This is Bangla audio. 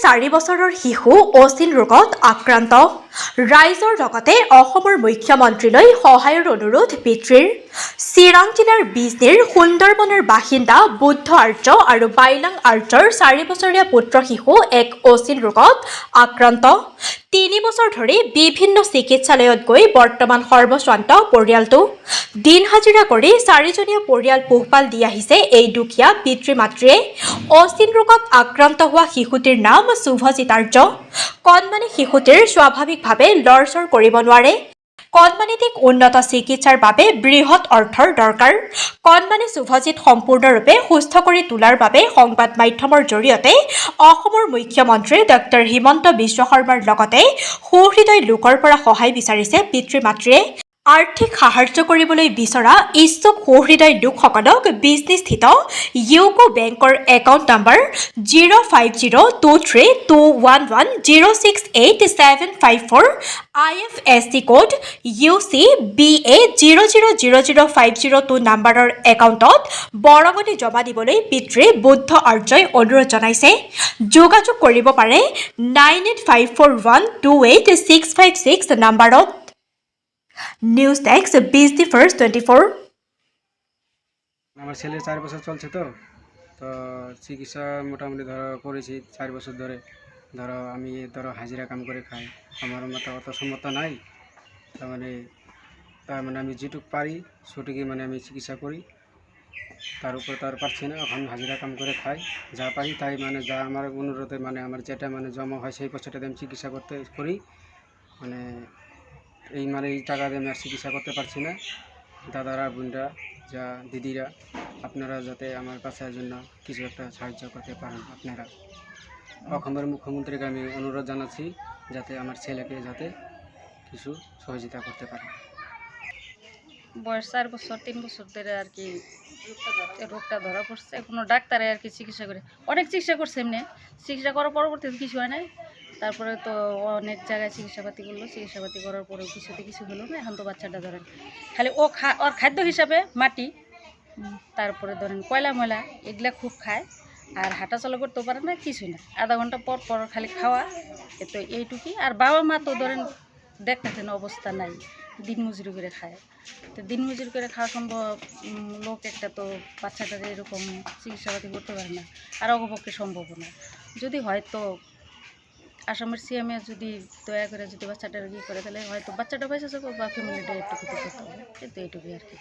4 বছৰৰ শিশু অচিন ৰোগত আক্ৰান্ত। ৰাইজৰ লগতে অসমৰ মুখ্যমন্ত্ৰীলৈ সহায়ৰ অনুৰোধ পিতৃৰ। চিৰাং জিলাৰ বিজনীৰ সুন্দৰবনৰ বাসিন্দা বুদ্ধ আৰ্য আৰু বাইলাং আৰ্যৰ 4 বছৰীয়া পুত্ৰ শিশু এক অচিন ৰোগত আক্ৰান্ত। 3 বছৰ ধৰি বিভিন্ন চিকিৎসালয়ত গৈ বৰ্তমান সৰ্বস্বান্ত পৰিয়ালটো। দিন হাজিৰা কৰি 4জনীয়া পৰিয়াল পোহপাল দি আহিছে এই দুখীয়া পিতৃ মাতৃয়ে। অচিন ৰোগত আক্ৰান্ত হোৱা শিশুটিৰ নাম শুভজিত আৰ্য। কণমানি শিশুটিৰ স্বাভাৱিকভাৱে লৰচৰ কৰিব নোৱাৰে। কণমানিটিক উন্নত চিকিৎসাৰ বাবে বৃহৎ অৰ্থৰ দৰকাৰ। কণমানি শুভজিত সম্পূৰ্ণৰূপে সুস্থ কৰি তোলাৰ বাবে সংবাদ মাধ্যমৰ জৰিয়তে অসমৰ মুখ্যমন্ত্ৰী ডক্টৰ হিমন্ত বিশ্ব শৰ্মাৰ লগতে সুহৃদয় লোকৰ পৰা সহায় বিচাৰিছে পিতৃ মাতৃয়ে। আৰ্থিক সাহায্য কৰিবলৈ বিচৰা ইচ্ছুক সুহৃদয় লোকসকলক বিজনীস্থিত ইউকো বেংকৰ account number 0502321106875 IFSC code UCBA 000050 নম্বৰৰ একাউণ্টত বৰঙণি জমা দিবলৈ পিতৃ বুদ্ধ আৰ্যই অনুৰোধ জনাইছে। যোগাযোগ কৰিব পাৰে 9854128656 নম্বৰত। News desk Bijni first 24। আমার ছেলে 4 বছর চলছে তো চিকিৎসা মোটামুটি ধরো করেছি 4 বছর ধরে। ধরো আমি হাজিরা কাম করে খাই, আমার মতো অত সমর্থ নাই। তার মানে আমি যেটুকু পারি সেটুকুই আমি চিকিৎসা করি, তার উপর তো আর পারছি না। এখন হাজিরা কাম করে খাই, যা পারি তাই যা আমার অনুরোধে আমার যেটা জমা হয় সেই পয়সাটাতে আমি চিকিৎসা করি। এই টাকা দিয়ে আমি আর চিকিৎসা করতে পারছি না। দাদারা, বোনরা, যা দিদিরা, আপনারা যাতে আমার বাচ্চার জন্য কিছু একটা সাহায্য করতে পারেন। আপনারা অসমের মুখ্যমন্ত্রীকে আমি অনুরোধ জানাচ্ছি যাতে আমার ছেলেকে যাতে কিছু সহযোগিতা করতে পারে। বয়স 4 বছর 3 বছর ধরে আর কি রোগটা ধরা পড়ছে। কোনো ডাক্তারে আর কি চিকিৎসা করে অনেক চিকিৎসা করছে, এমনি চিকিৎসা করার পরবর্তীতে কিছু হয় নাই। তারপরে তো অনেক জায়গায় চিকিৎসাপাতি করলো, চিকিৎসাপাতি করার পরেও কিছু হলো না। এখন তো বাচ্চাটা ধরেন খালি ওর খাদ্য হিসাবে মাটি, তারপরে ধরেন কয়লা ময়লা এগুলা খুব খায়, আর হাঁটা চলা করতেও পারে না, কিছুই না। আধা ঘন্টা পর পর খালি খাওয়া, তো এইটুকুই। আর বাবা মা তো ধরেন দেখতেছেন অবস্থা নাই, দিন মজুরি করে খায়। তো দিন মজুরি করে খাওয়া সম্ভব লোক একটা তো বাচ্চাটার এরকম চিকিৎসাপাতি করতে পারে না, আর অপপক্ষে সম্ভব না। যদি হয়তো আসামের সিএমএ যদি দয়া করে যদি বাচ্চাটার করে তাহলে হয়তো বাচ্চাটা পয়সা যাবো বা ফ্যামিলিটা একটু ক্ষতি করতে হবে। কিন্তু এইটুকুই আর কি।